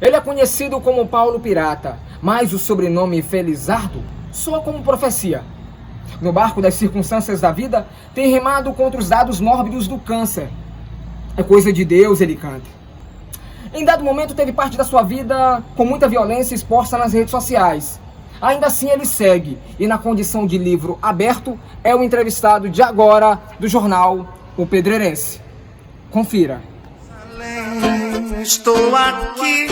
Ele é conhecido como Paulo Pirata, mas o sobrenome Felizardo soa como profecia. No barco das circunstâncias da vida, tem remado contra os dados mórbidos do câncer. É coisa de Deus, ele canta. Em dado momento, teve parte da sua vida com muita violência exposta nas redes sociais. Ainda assim, ele segue, e na condição de livro aberto, é o entrevistado de agora do jornal O Pedreirense. Confira. Estou aqui,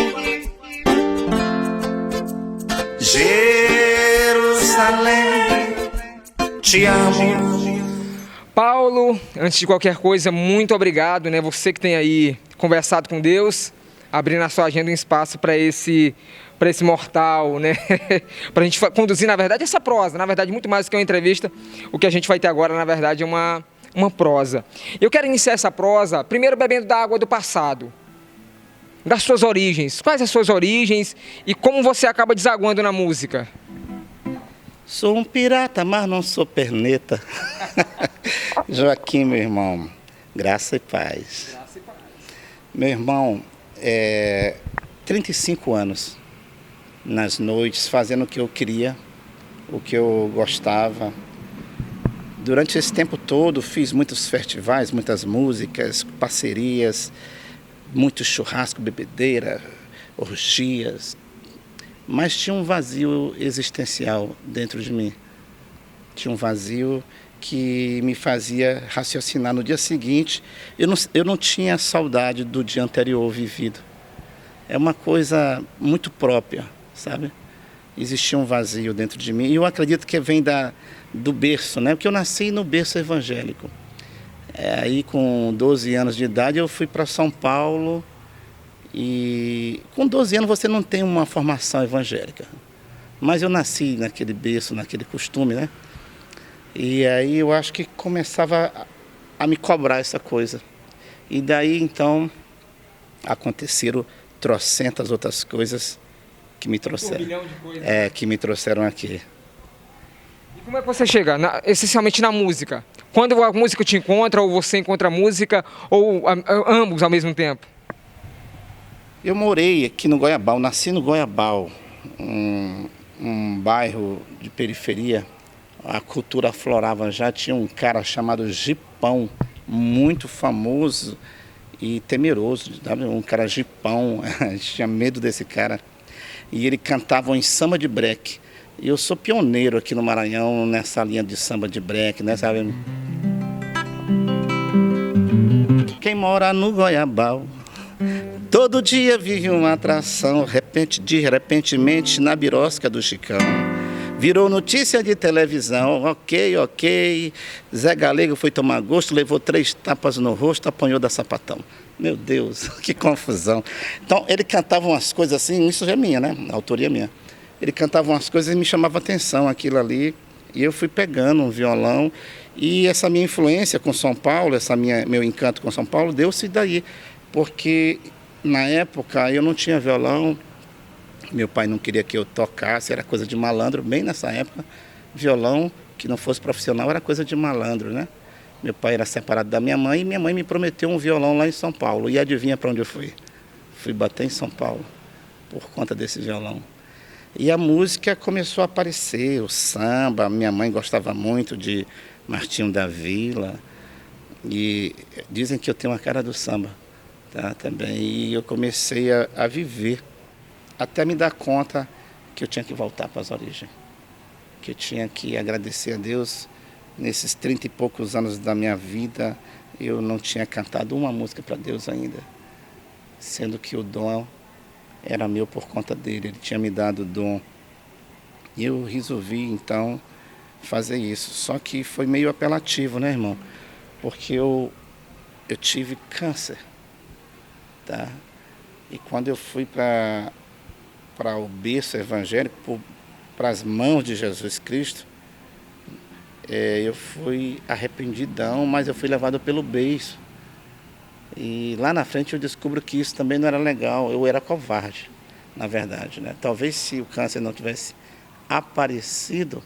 Jerusalém, te amo. Paulo, antes de qualquer coisa, muito obrigado, né? Você que tem aí conversado com Deus, abrindo a sua agenda um espaço para esse mortal, né? Para a gente conduzir, na verdade, essa prosa. Na verdade, muito mais do que uma entrevista, o que a gente vai ter agora, na verdade, é uma prosa. Eu quero iniciar essa prosa, primeiro bebendo da água do passado, das suas origens. Quais as suas origens e como você acaba desaguando na música? Sou um pirata, mas não sou perneta. Joaquim, meu irmão, graça e paz. Graça e paz. Meu irmão, 35 anos nas noites, fazendo o que eu queria, o que eu gostava. Durante esse tempo todo, fiz muitos festivais, muitas músicas, parcerias, muito churrasco, bebedeira, orgias. Mas tinha um vazio existencial dentro de mim. Tinha um vazio que me fazia raciocinar no dia seguinte. Eu não tinha saudade do dia anterior vivido. É uma coisa muito própria, sabe? Existia um vazio dentro de mim. E eu acredito que vem do berço, né? Porque eu nasci no berço evangélico. Aí, com 12 anos de idade, eu fui para São Paulo. E com 12 anos você não tem uma formação evangélica. Mas eu nasci naquele berço, naquele costume, né? E aí eu acho que começava a me cobrar essa coisa. E daí, então, aconteceram trocentas outras coisas que me trouxeram. Que me trouxeram aqui. E como é que você chega, essencialmente na música? Quando a música te encontra, ou você encontra a música, ou ambos ao mesmo tempo? Eu morei aqui no Goiabal, nasci no Goiabal, um bairro de periferia. A cultura aflorava já, tinha um cara chamado Gipão, muito famoso e temeroso, sabe? Um cara Gipão, a gente tinha medo desse cara. E ele cantava em samba de breque. E eu sou pioneiro aqui no Maranhão, nessa linha de samba de breque, né, sabe? Quem mora no Goiabal todo dia vive uma atração, repentemente na birosca do Chicão. Virou notícia de televisão, ok. Zé Galego foi tomar gosto, levou 3 tapas no rosto, apanhou da sapatão. Meu Deus, que confusão. Então, ele cantava umas coisas assim, isso já é minha, né? A autoria é minha. Ele cantava umas coisas e me chamava atenção aquilo ali. E eu fui pegando um violão. E essa minha influência com São Paulo, meu encanto com São Paulo, deu-se daí. Porque na época eu não tinha violão, meu pai não queria que eu tocasse, era coisa de malandro, bem nessa época, violão que não fosse profissional era coisa de malandro, né? Meu pai era separado da minha mãe e minha mãe me prometeu um violão lá em São Paulo. E adivinha para onde eu fui? Fui bater em São Paulo por conta desse violão. E a música começou a aparecer, o samba, minha mãe gostava muito de Martinho da Vila e dizem que eu tenho uma cara do samba. Tá, também. E eu comecei a viver, até me dar conta que eu tinha que voltar para as origens, que eu tinha que agradecer a Deus. Nesses 30 e poucos anos da minha vida, eu não tinha cantado uma música para Deus ainda, sendo que o dom era meu por conta dele, ele tinha me dado o dom. E eu resolvi, então, fazer isso. Só que foi meio apelativo, né, irmão? Porque eu tive câncer. Tá? E quando eu fui para o berço evangélico, para as mãos de Jesus Cristo, eu fui arrependidão, mas eu fui levado pelo beiço. E lá na frente eu descubro que isso também não era legal, eu era covarde, na verdade, né? Talvez se o câncer não tivesse aparecido,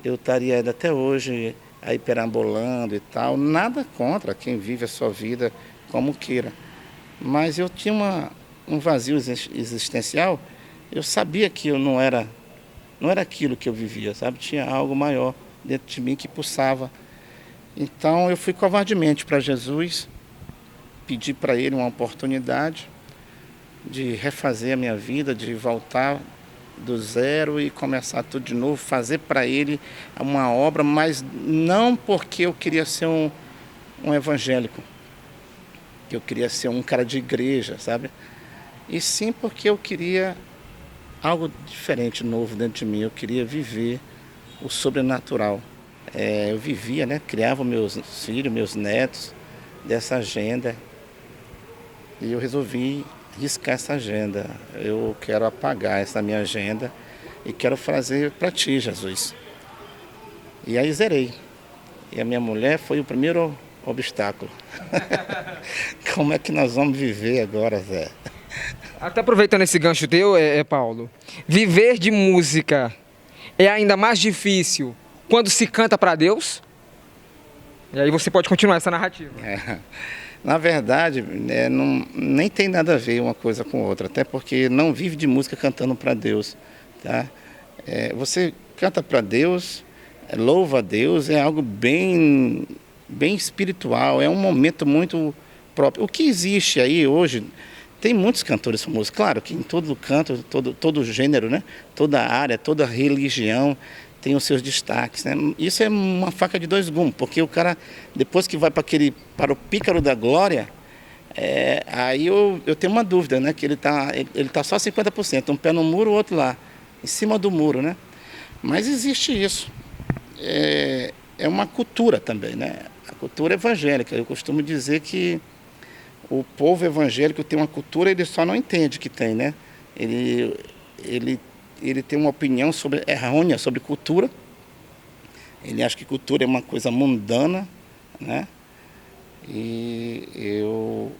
eu estaria ainda até hoje aí perambulando e tal. Nada contra quem vive a sua vida como queira. Mas eu tinha um vazio existencial, eu sabia que eu não era aquilo que eu vivia, sabe? Tinha algo maior dentro de mim que pulsava. Então eu fui covardemente para Jesus, pedi para Ele uma oportunidade de refazer a minha vida, de voltar do zero e começar tudo de novo, fazer para Ele uma obra, mas não porque eu queria ser um evangélico, que eu queria ser um cara de igreja, sabe? E sim porque eu queria algo diferente, novo dentro de mim. Eu queria viver o sobrenatural. Eu vivia, né? Criava meus filhos, meus netos dessa agenda. E eu resolvi riscar essa agenda. Eu quero apagar essa minha agenda e quero fazer para Ti, Jesus. E aí zerei. E a minha mulher foi o primeiro obstáculo. Como é que nós vamos viver agora, Zé? Até aproveitando esse gancho teu, Paulo, viver de música é ainda mais difícil quando se canta para Deus? E aí você pode continuar essa narrativa. Na verdade, nem tem nada a ver uma coisa com outra, até porque não vive de música cantando para Deus, tá? Você canta para Deus, louva a Deus, é algo bem espiritual, é um momento muito próprio. O que existe aí hoje, tem muitos cantores famosos, claro que em todo canto, todo gênero, né? Toda área, toda religião tem os seus destaques, né? Isso é uma faca de dois gumes, porque o cara, depois que vai para o pícaro da glória, aí eu tenho uma dúvida, né? Que ele tá só 50%, um pé no muro, o outro lá, em cima do muro, né? Mas existe isso. É uma cultura também, né? A cultura evangélica. Eu costumo dizer que o povo evangélico tem uma cultura, ele só não entende que tem, né? Ele tem uma opinião errônea sobre cultura. Ele acha que cultura é uma coisa mundana, né? E eu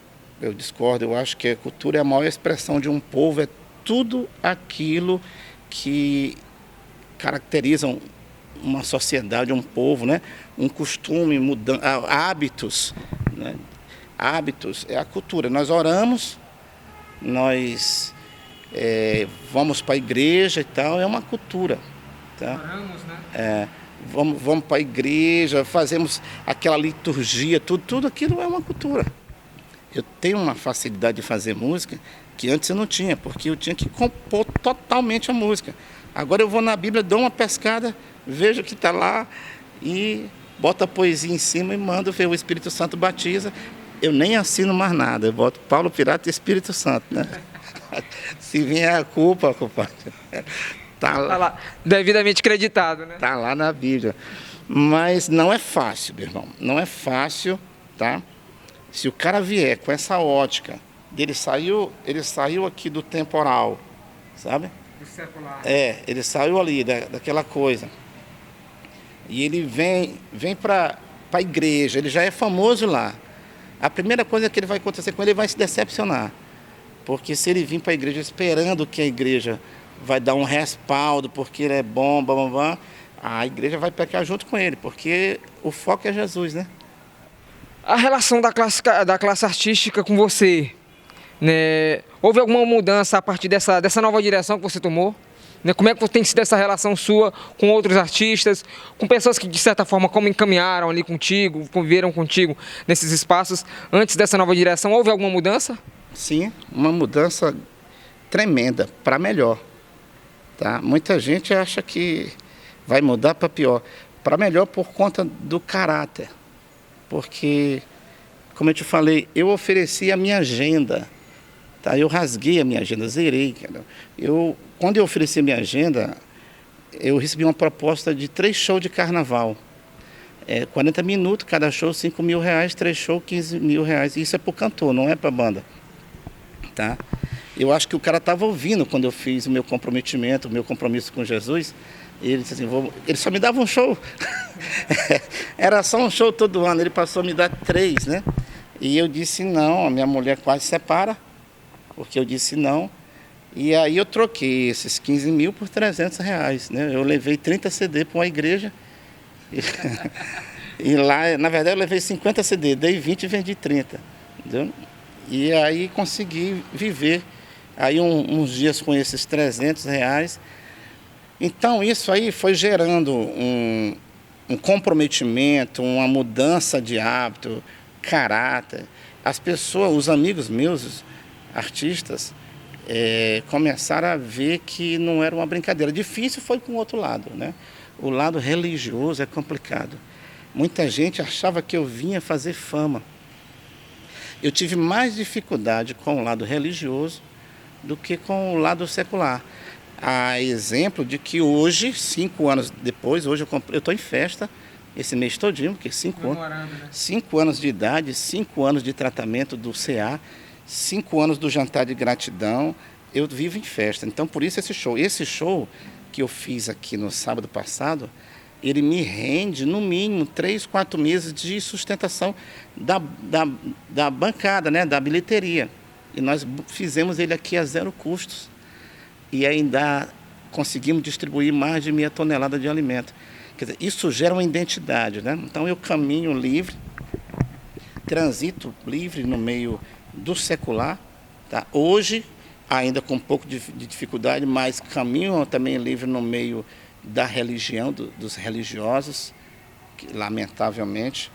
discordo, eu acho que a cultura é a maior expressão de um povo, é tudo aquilo que caracteriza uma sociedade, um povo, né? Um costume, hábitos, né? Hábitos é a cultura. Nós oramos, nós vamos para a igreja e tal, é uma cultura. Tá? Oramos, né? Vamos para a igreja, fazemos aquela liturgia, tudo aquilo é uma cultura. Eu tenho uma facilidade de fazer música que antes eu não tinha, porque eu tinha que compor totalmente a música. Agora eu vou na Bíblia, dou uma pescada, vejo que está lá e boto a poesia em cima e mando ver, o Espírito Santo batiza. Eu nem assino mais nada, eu boto Paulo Pirata e Espírito Santo, né? Se vier a culpa, compadre, tá lá, devidamente acreditado, né? Tá lá na Bíblia. Mas não é fácil, meu irmão, não é fácil, tá? Se o cara vier com essa ótica, ele saiu aqui do temporal, sabe? Do secular. Ele saiu ali daquela coisa. E ele vem para a igreja, ele já é famoso lá. A primeira coisa que vai acontecer com ele vai se decepcionar. Porque se ele vir para a igreja esperando que a igreja vai dar um respaldo, porque ele é bom, a igreja vai pecar junto com ele, porque o foco é Jesus, né? A relação da classe artística com você, né? Houve alguma mudança a partir dessa nova direção que você tomou? Né? Como é que tem sido essa relação sua com outros artistas, com pessoas que de certa forma como encaminharam ali contigo, conviveram contigo nesses espaços antes dessa nova direção? Houve alguma mudança? Sim, uma mudança tremenda, para melhor. Tá? Muita gente acha que vai mudar para pior. Para melhor por conta do caráter. Porque, como eu te falei, eu ofereci a minha agenda. Tá? Eu rasguei a minha agenda, zerei. Cara. Quando eu ofereci a minha agenda, eu recebi uma proposta de 3 shows de carnaval. 40 minutos, cada show, R$5.000, 3 shows, R$15.000. Isso é para o cantor, não é para a banda. Tá? Eu acho que o cara estava ouvindo quando eu fiz o meu comprometimento, o meu compromisso com Jesus. Ele disse assim, ele só me dava um show. Era só um show todo ano, ele passou a me dar 3, né? E eu disse não, a minha mulher quase separa, porque eu disse não. E aí eu troquei esses 15 mil por R$300, né? Eu levei 30 CD para uma igreja. E lá, na verdade, eu levei 50 CD, dei 20 e vendi 30. Entendeu? E aí consegui viver Aí uns dias com esses R$ 300. Então isso aí foi gerando um comprometimento, uma mudança de hábito, caráter. As pessoas, os amigos meus, artistas, começaram a ver que não era uma brincadeira. Difícil foi com o outro lado, né? O lado religioso é complicado. Muita gente achava que eu vinha fazer fama. Eu tive mais dificuldade com o lado religioso do que com o lado secular. Há exemplo de que hoje, 5 anos depois, hoje eu estou em festa, esse mês todinho, porque 5 anos de idade, 5 anos de tratamento do CA, 5 anos do jantar de gratidão, eu vivo em festa. Então, por isso esse show. Esse show que eu fiz aqui no sábado passado, ele me rende, no mínimo, 3, 4 meses de sustentação da bancada, né, da bilheteria. E nós fizemos ele aqui a 0 custos. E ainda conseguimos distribuir mais de 1.000 toneladas de alimento. Quer dizer, isso gera uma identidade, né? Então eu caminho livre, transito livre no meio do secular, tá? Hoje, ainda com um pouco de dificuldade, mas caminho também livre no meio da religião, dos religiosos, que lamentavelmente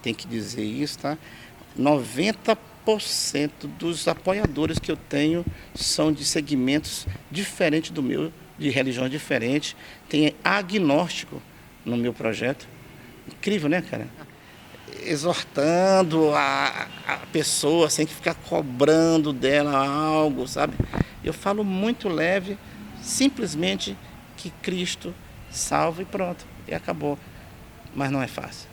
tem que dizer isso, tá? 90% dos apoiadores que eu tenho são de segmentos diferentes do meu, de religiões diferentes. Tem agnóstico no meu projeto. Incrível, né, cara? Exortando a pessoa sem que ficar cobrando dela algo, sabe? Eu falo muito leve, simplesmente que Cristo salva e pronto, e acabou. Mas não é fácil.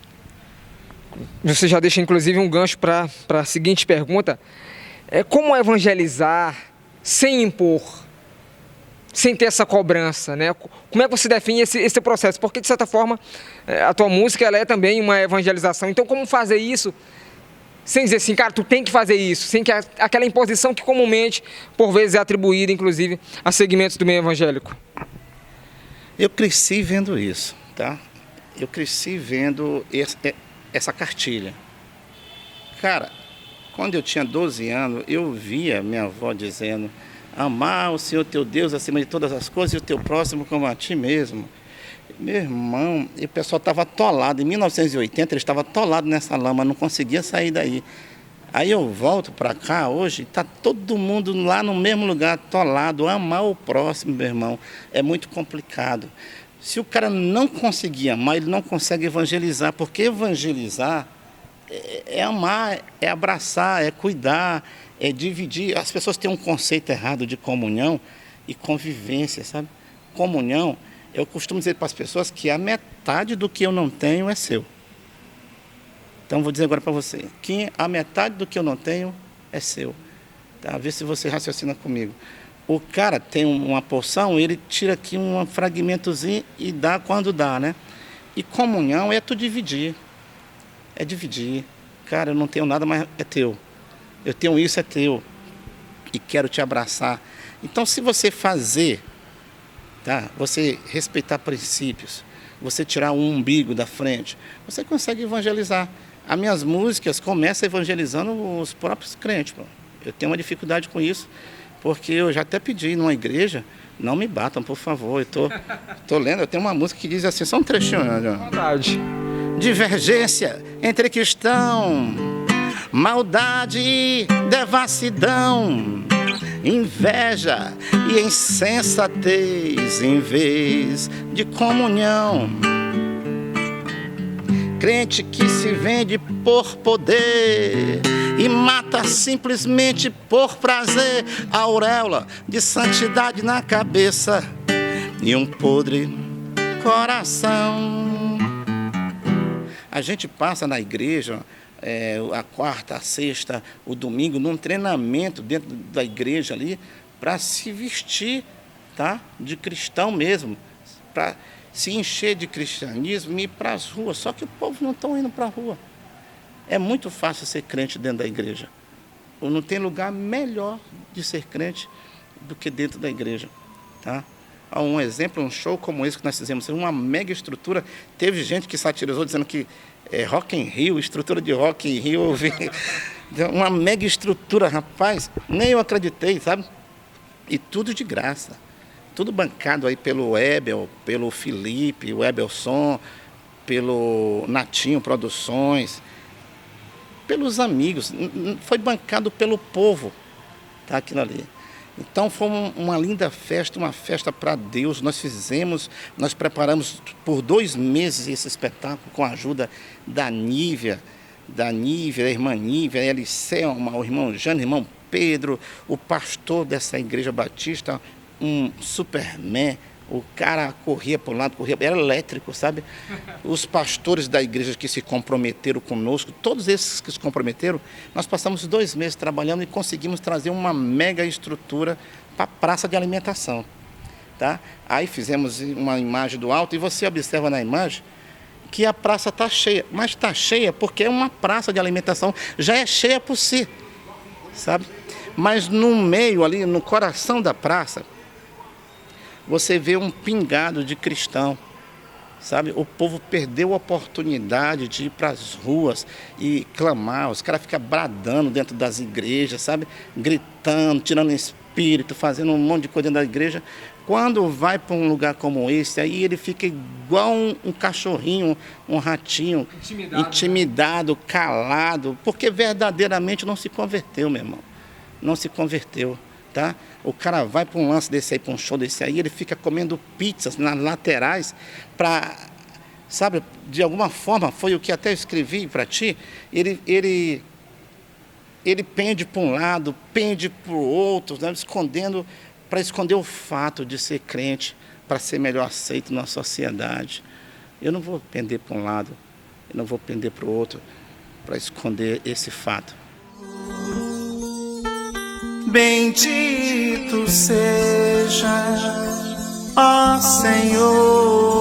Você já deixa, inclusive, um gancho para a seguinte pergunta. Como evangelizar sem impor, sem ter essa cobrança, né? Como é que você define esse processo? Porque, de certa forma, a tua música ela é também uma evangelização. Então, como fazer isso sem dizer assim, cara, tu tem que fazer isso, sem que aquela imposição que comumente, por vezes, é atribuída, inclusive, a segmentos do meio evangélico? Eu cresci vendo isso, tá? Eu cresci vendo essa cartilha. Cara, quando eu tinha 12 anos, eu via minha avó dizendo: amar o Senhor teu Deus acima de todas as coisas e o teu próximo como a ti mesmo. Meu irmão, e o pessoal estava atolado. Em 1980, ele estava atolado nessa lama, não conseguia sair daí. Aí eu volto para cá hoje, está todo mundo lá no mesmo lugar, atolado. Amar o próximo, meu irmão, é muito complicado. Se o cara não conseguir amar, ele não consegue evangelizar, porque evangelizar é amar, é abraçar, é cuidar, é dividir. As pessoas têm um conceito errado de comunhão e convivência, sabe? Comunhão, eu costumo dizer para as pessoas que a metade do que eu não tenho é seu. Então, vou dizer agora para você, que a metade do que eu não tenho é seu. Tá? Vê se você raciocina comigo. O cara tem uma porção, ele tira aqui um fragmentozinho e dá quando dá, né? E comunhão é tu dividir. É dividir. Cara, eu não tenho nada, mas é teu. Eu tenho isso, é teu. E quero te abraçar. Então, se você fazer, tá? Você respeitar princípios, você tirar o umbigo da frente, você consegue evangelizar. As minhas músicas começam evangelizando os próprios crentes. Pô. Eu tenho uma dificuldade com isso, porque eu já até pedi numa igreja, não me batam, por favor. Eu tô lendo, eu tenho uma música que diz assim, só um trechinho. Verdade. Divergência entre cristão, maldade e devassidão, inveja e insensatez em vez de comunhão. Crente que se vende por poder e mata simplesmente por prazer, a auréola de santidade na cabeça e um podre coração. A gente passa na igreja a quarta, a sexta, o domingo, num treinamento dentro da igreja ali, para se vestir, tá? De cristão mesmo, para se encher de cristianismo e ir para as ruas. Só que o povo não está indo para a rua. É muito fácil ser crente dentro da igreja. Ou não tem lugar melhor de ser crente do que dentro da igreja, tá? Um exemplo, um show como esse que nós fizemos, uma mega estrutura. Teve gente que satirizou dizendo que Rock in Rio, estrutura de Rock in Rio, uma mega estrutura, rapaz, nem eu acreditei, sabe? E tudo de graça. Tudo bancado aí pelo Ebel, pelo Felipe, o Ebelson, pelo Natinho Produções, pelos amigos. Foi bancado pelo povo, tá, aquilo ali. Então foi uma linda festa, uma festa para Deus. Nós preparamos por 2 meses esse espetáculo com a ajuda da Nívia, da irmã Nívia, a Elicelma, o irmão Jânio, o irmão Pedro, o pastor dessa igreja batista, um Superman. O cara corria para um lado, era elétrico, sabe? Os pastores da igreja que se comprometeram conosco, todos esses que se comprometeram, nós passamos 2 meses trabalhando e conseguimos trazer uma mega estrutura para a praça de alimentação, tá? Aí fizemos uma imagem do alto e você observa na imagem que a praça está cheia, mas está cheia porque é uma praça de alimentação, já é cheia por si, sabe? Mas no meio ali, no coração da praça, você vê um pingado de cristão, sabe? O povo perdeu a oportunidade de ir para as ruas e clamar. Os caras ficam bradando dentro das igrejas, sabe? Gritando, tirando espírito, fazendo um monte de coisa dentro da igreja. Quando vai para um lugar como esse, aí ele fica igual um cachorrinho, um ratinho, intimidado, calado, porque verdadeiramente não se converteu, meu irmão. Não se converteu. Tá? O cara vai para um lance desse aí, para um show desse aí, ele fica comendo pizzas nas laterais para, sabe, de alguma forma, foi o que até eu escrevi para ti, ele pende para um lado, pende para o outro, né, para esconder o fato de ser crente, para ser melhor aceito na sociedade. Eu não vou pender para um lado, eu não vou pender para o outro, para esconder esse fato. Bendito seja, ó Senhor.